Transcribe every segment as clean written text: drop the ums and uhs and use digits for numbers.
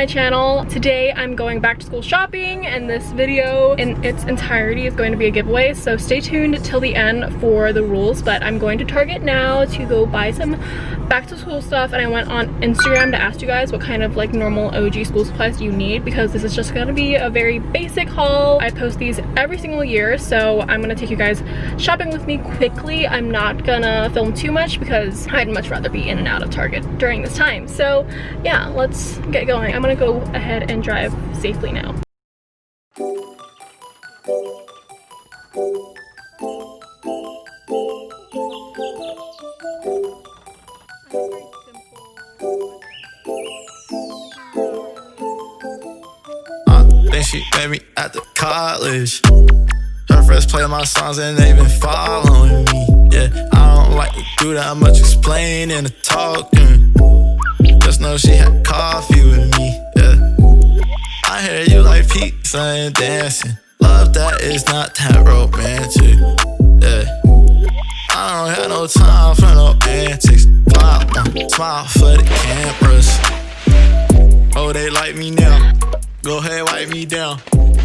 my channel. Today I'm going back to school shopping, and this video in its entirety is going to be a giveaway, so stay tuned till the end for the rules. But I'm going to Target now to go buy some back to school stuff, and I went on Instagram to ask you guys what kind of like normal OG school supplies you need, because this is just going to be a very basic haul. I post these every single year, so I'm going to take you guys shopping with me quickly. I'm not gonna film too much because I'd much rather be in and out of Target during this time. So yeah, let's get going. I'm gonna go ahead and drive safely now. Then she met me at the college. Her friends play my songs and they been following me. Yeah, I don't like to do that much explaining and talking. Just know she had coffee with me. Yeah, I hear you like pizza and dancing. Love that is not that romantic. Yeah, I don't have no time for no antics. Smile for the cameras. Oh, they like me now. Go ahead, wipe me down.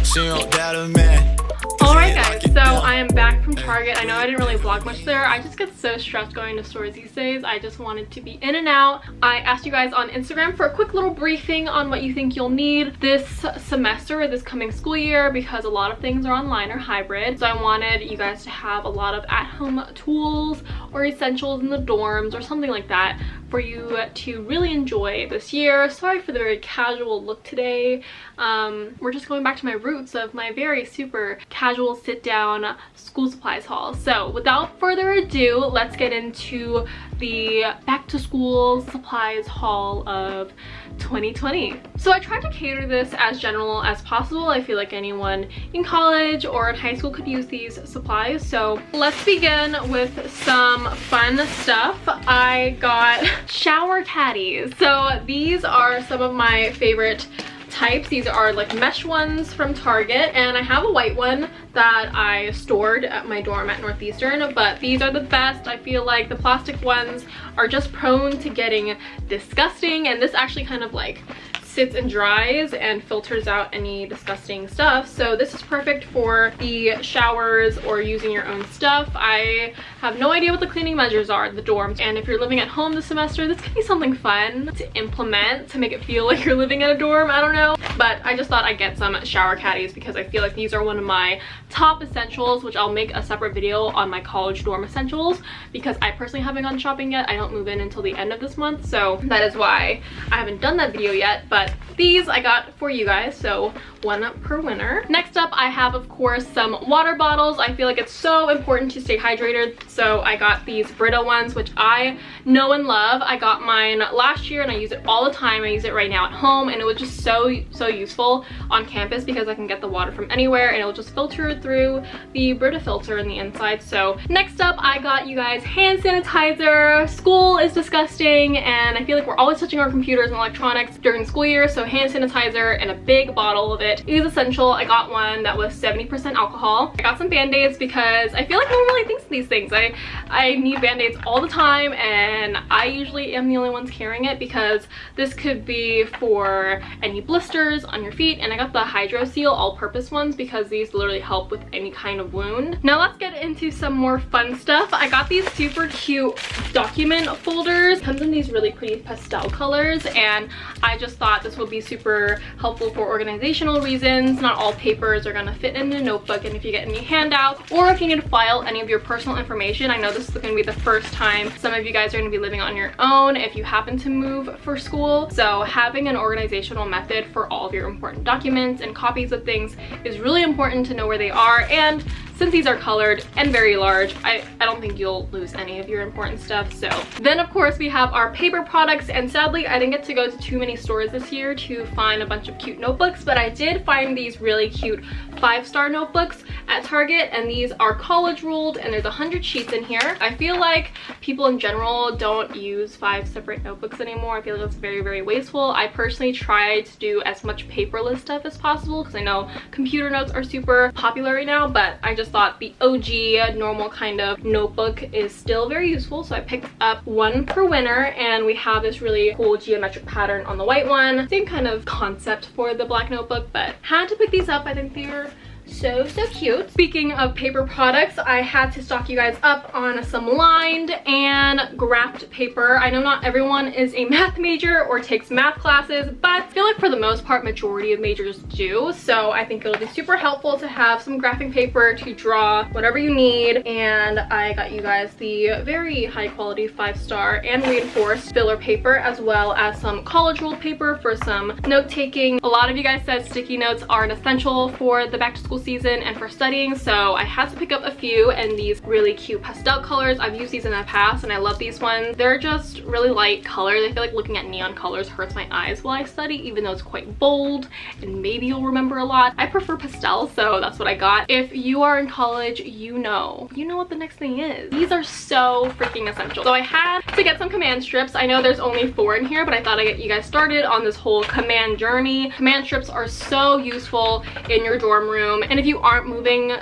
She don't doubt a man. Alright guys, so I am back from Target. I know I didn't really vlog much there. I just get so stressed going to stores these days. I just wanted to be in and out. I asked you guys on Instagram for a quick little briefing on what you think you'll need this semester or this coming school year, because a lot of things are online or hybrid. So I wanted you guys to have a lot of at-home tools or essentials in the dorms or something like that for you to really enjoy this year. Sorry for the very casual look today. We're just going back to my roots of my very super casual sit-down school supplies haul. So without further ado, let's get into the back to school supplies haul of 2020. So I tried to cater this as general as possible. I feel like anyone in college or in high school could use these supplies. So let's begin with some fun stuff. I got shower caddies. So these are some of my favorite types. These are like mesh ones from Target, and I have a white one that I stored at my dorm at Northeastern, but these are the best. I feel like the plastic ones are just prone to getting disgusting, and this actually kind of like sits and dries and filters out any disgusting stuff. So this is perfect for the showers or using your own stuff. I have no idea what the cleaning measures are at the dorms, and if you're living at home this semester, this could be something fun to implement to make it feel like you're living in a dorm. I don't know, but I just thought I'd get some shower caddies because I feel like these are one of my top essentials, which I'll make a separate video on my college dorm essentials because I personally haven't gone shopping yet. I don't move in until the end of this month, so that is why I haven't done that video yet. But these I got for you guys, so one per winner. Next up, I have of course some water bottles. I feel like it's so important to stay hydrated, so I got these Brita ones, which I know and love. I got mine last year and I use it all the time. I use it right now at home, and it was just so useful on campus because I can get the water from anywhere and it will just filter through the Brita filter in the inside. So next up, I got you guys hand sanitizer. School is disgusting and I feel like we're always touching our computers and electronics during the school year, so hand sanitizer and a big bottle of it is essential. I got one that was 70% alcohol. I got some band-aids because I feel like no one really thinks of these things. I need band-aids all the time, and I usually am the only ones carrying it because this could be for any blisters on your feet. And I got the Hydro Seal all-purpose ones because these literally help with any kind of wound. Now let's get into some more fun stuff. I got these super cute document folders. It comes in these really pretty pastel colors, and I just thought this would be super helpful for organizational reasons. Not all papers are gonna fit in a notebook, and if you get any handouts or if you need to file any of your personal information, I know this is gonna be the first time some of you guys are gonna be living on your own if you happen to move for school. So having an organizational method for all of your important documents and copies of things is really important to know where they are. And since these are colored and very large, I don't think you'll lose any of your important stuff. So then of course we have our paper products, and sadly I didn't get to go to too many stores this year to find a bunch of cute notebooks, but I did find these really cute 5-star notebooks at Target, and these are college ruled and there's 100 sheets in here. I feel like people in general don't use 5 separate notebooks anymore. I feel like it's very wasteful. I personally try to do as much paperless stuff as possible because I know computer notes are super popular right now, but I just just thought the OG normal kind of notebook is still very useful, so I picked up one per winner, and we have this really cool geometric pattern on the white one. Same kind of concept for the black notebook, but had to pick these up. I think they're so cute. Speaking of paper products, I had to stock you guys up on some lined and graphed paper. I know not everyone is a math major or takes math classes, but I feel like for the most part majority of majors do, so I think it'll be super helpful to have some graphing paper to draw whatever you need. And I got you guys the very high quality 5-star and reinforced filler paper, as well as some college ruled paper for some note taking. A lot of you guys said sticky notes are an essential for the back to school season and for studying, so I had to pick up a few, and these really cute pastel colors. I've used these in the past and I love these ones. They're just really light colors. I feel like looking at neon colors hurts my eyes while I study, even though it's quite bold and maybe you'll remember a lot. I prefer pastel, so that's what I got. If you are in college, you know what the next thing is. These are so freaking essential. So I had to get some command strips. I know there's only 4 in here, but I thought I'd get you guys started on this whole command journey. Command strips are so useful in your dorm room. And if you aren't moving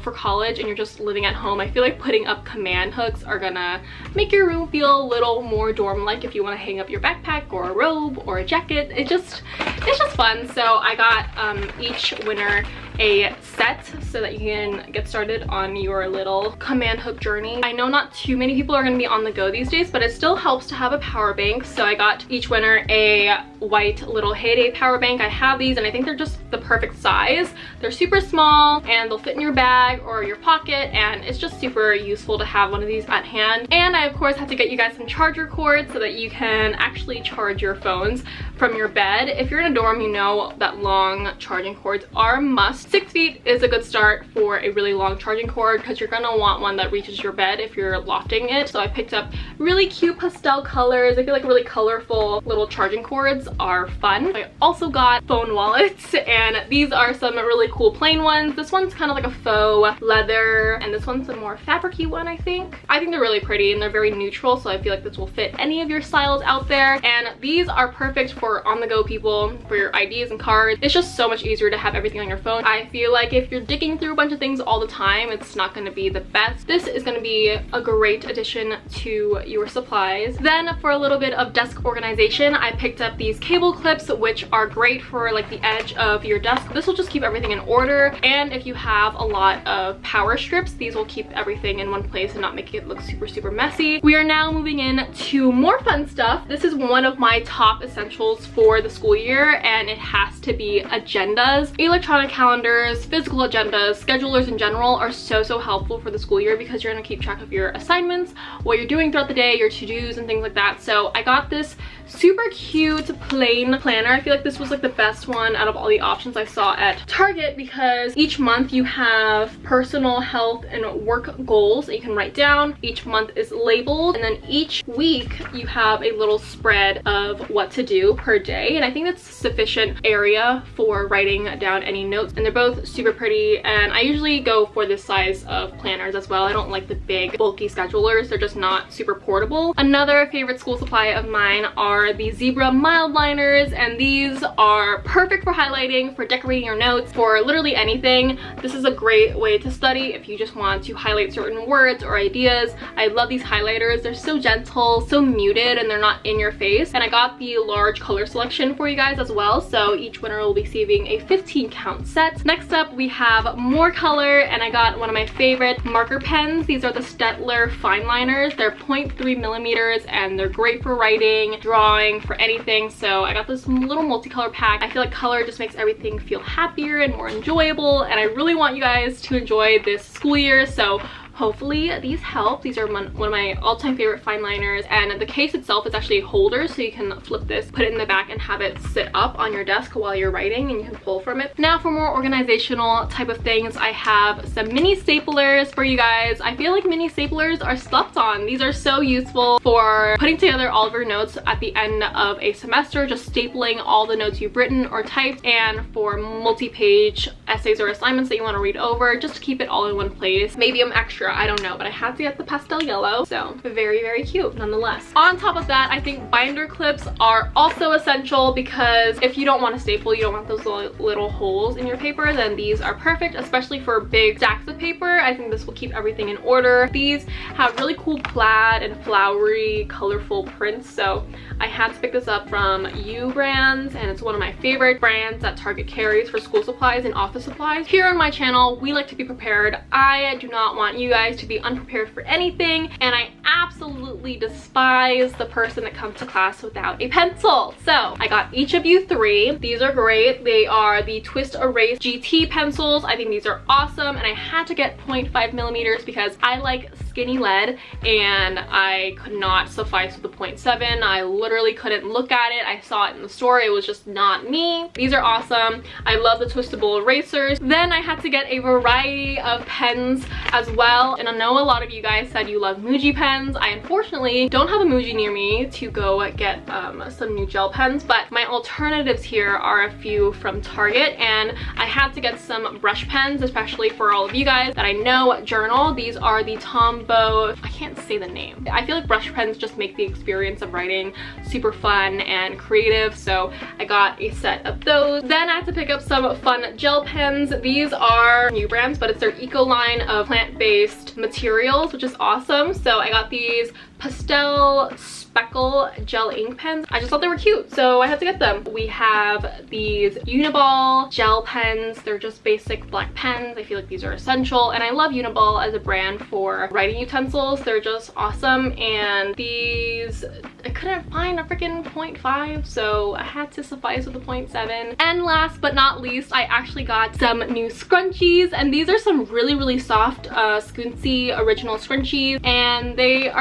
for college and you're just living at home, I feel like putting up command hooks are gonna make your room feel a little more dorm-like. If you want to hang up your backpack or a robe or a jacket, it's just fun. So I got each winner a set so that you can get started on your little command hook journey. I know not too many people are going to be on the go these days, but it still helps to have a power bank. So I got each winner a white little Heyday power bank. I have these and I think they're just the perfect size. They're super small and they'll fit in your bag or your pocket, and it's just super useful to have one of these at hand. And I of course had to get you guys some charger cords so that you can actually charge your phones from your bed. If you're in a dorm, you know that long charging cords are a must. 6 feet is a good start for a really long charging cord because you're gonna want one that reaches your bed if you're lofting it. So I picked up really cute pastel colors. I feel like really colorful little charging cords are fun. I also got phone wallets, and these are some really cool plain ones. This one's kind of like a faux leather, and this one's a more fabric-y one, I think. I think they're really pretty and they're very neutral, so I feel like this will fit any of your styles out there. And these are perfect for on-the-go people, for your IDs and cards. It's just so much easier to have everything on your phone. I feel like if you're digging through a bunch of things all the time, it's not going to be the best. This is going to be a great addition to your supplies. Then for a little bit of desk organization, I picked up these cable clips, which are great for like the edge of your desk. This will just keep everything in order, and if you have a lot of power strips, these will keep everything in one place and not make it look super messy. We are now moving in to more fun stuff. This is one of my top essentials for the school year, and it has to be agendas. Electronic calendars, physical agendas, schedulers in general are so helpful for the school year because you're going to keep track of your assignments, what you're doing throughout the day, your to-dos and things like that. So I got this super cute plain planner. I feel like this was like the best one out of all the options I saw at Target because each month you have personal, health, and work goals that you can write down. Each month is labeled, and then each week you have a little spread of what to do per day, and I think that's sufficient area for writing down any notes. And they're both super pretty, and I usually go for this size of planners as well. I don't like the big bulky schedulers. They're just not super portable. Another favorite school supply of mine are the zebra Mildliners, and these are perfect for highlighting, for decorating your notes, for literally anything. This is a great way to study if you just want to highlight certain words or ideas. I love these highlighters. They're so gentle, so muted, and they're not in your face. And I got the large color selection for you guys as well, so each winner will be receiving a 15 count set. Next up we have more color, and I got one of my favorite marker pens. These are the Staedtler Fineliners. They're 0.3 millimeters and they're great for writing, drawing, for anything. So I got this little multicolor pack. I feel like color just makes everything feel happier and more enjoyable, and I really want you guys to enjoy this school year, so hopefully these help. These are one of my all-time favorite fine liners, and the case itself is actually a holder, so you can flip this, put it in the back, and have it sit up on your desk while you're writing, and you can pull from it. Now for more organizational type of things, I have some mini staplers for you guys. I feel like mini staplers are slept on. These are so useful for putting together all of your notes at the end of a semester, just stapling all the notes you've written or typed, and for multi-page essays or assignments that you want to read over, just to keep it all in one place. Maybe I'm extra, I don't know, but I had to get the pastel yellow, so very, very cute nonetheless. On top of that, I think binder clips are also essential, because if you don't want to staple, you don't want those little holes in your paper, then these are perfect, especially for big stacks of paper. I think this will keep everything in order. These have really cool plaid and flowery, colorful prints, so I had to pick this up from U Brands, and it's one of my favorite brands that Target carries for school supplies and office supplies. Here on my channel, we like to be prepared. I do not want you guys to be unprepared for anything, and I absolutely despise the person that comes to class without a pencil. So I got each of you 3. These are great. They are the Twist Erase GT pencils. I think these are awesome, and I had to get 0.5 millimeters because I like skinny lead, and I could not suffice with the 0.7. I literally couldn't look at it. I saw it in the store. It was just not me. These are awesome. I love the twistable erasers. Then I had to get a variety of pens as well, and I know a lot of you guys said you love Muji pens. I unfortunately don't have a Muji near me to go get some new gel pens, but my alternatives here are a few from Target, and I had to get some brush pens, especially for all of you guys that I know journal. These are the Tombow, I can't say the name. I feel like brush pens just make the experience of writing super fun and creative, so I got a set of those. Then I had to pick up some fun gel pens. These are new brands, but it's their eco line of plant-based materials, which is awesome. So I got these Pastel Speckle gel ink pens. I just thought they were cute, so I had to get them. We have these Uniball gel pens. They're just basic black pens. I feel like these are essential, and I love Uniball as a brand for writing utensils. They're just awesome, and these, I couldn't find a freaking 0.5, so I had to suffice with the 0.7. And last but not least, I actually got some new scrunchies, and these are some really, really soft 𝐋𝐄𝐓'𝐒 original scrunchies, and they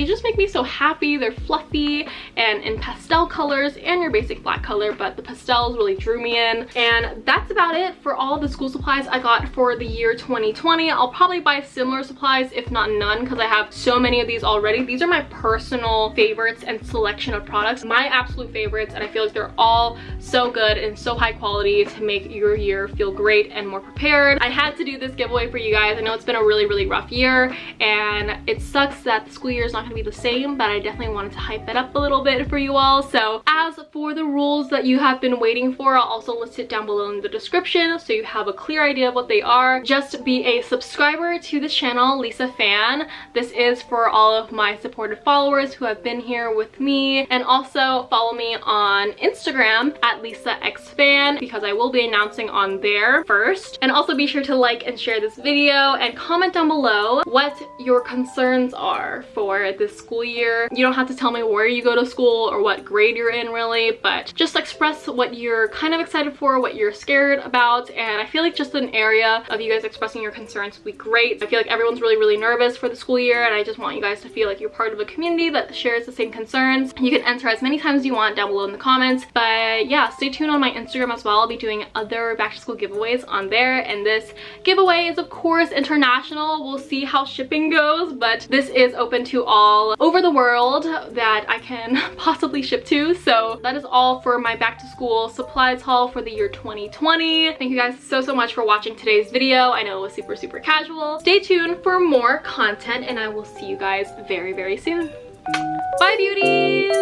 just make me so happy. They're fluffy and in pastel colors and your basic black color, but the pastels really drew me in. And that's about it for all the school supplies I got for the year 2020. I'll probably buy similar supplies, if not none, because I have so many of these already. These are my personal favorites and selection of products, my absolute favorites, and I feel like they're all so good and so high quality to make your year feel great and more prepared. I had to do this giveaway for you guys. I know it's been a really, really rough year, and it sucks that the school year is not going to be the same, but I definitely wanted to hype it up a little bit for you all. So as for the rules that you have been waiting for, I'll also list it down below in the description so you have a clear idea of what they are. Just be a subscriber to this channel, lisaphan. This is for all of my supportive followers who have been here with me, and also follow me on Instagram at @LisaXFan, because I will be announcing on there first. And also be sure to like and share this video, and comment down below what your concerns are for this school year. You don't have to tell me where you go to school or what grade you're in really, but just express what you're kind of excited for, what you're scared about. And I feel like just an area of you guys expressing your concerns would be great. I feel like everyone's really, really nervous for the school year, and I just want you guys to feel like you're part of a community that shares the same concerns. You can enter as many times as you want down below in the comments, but yeah, stay tuned on my Instagram as well. I'll be doing other back to school giveaways on there, and this giveaway is of course international. We'll see how shipping goes, but this is open to all over the world that I can possibly ship to. So that is all for my back to school supplies haul for the year 2020. Thank you guys so much for watching today's video. I know it was super, super casual. Stay tuned for more content, and I will see you guys very, very soon. Bye, beauties!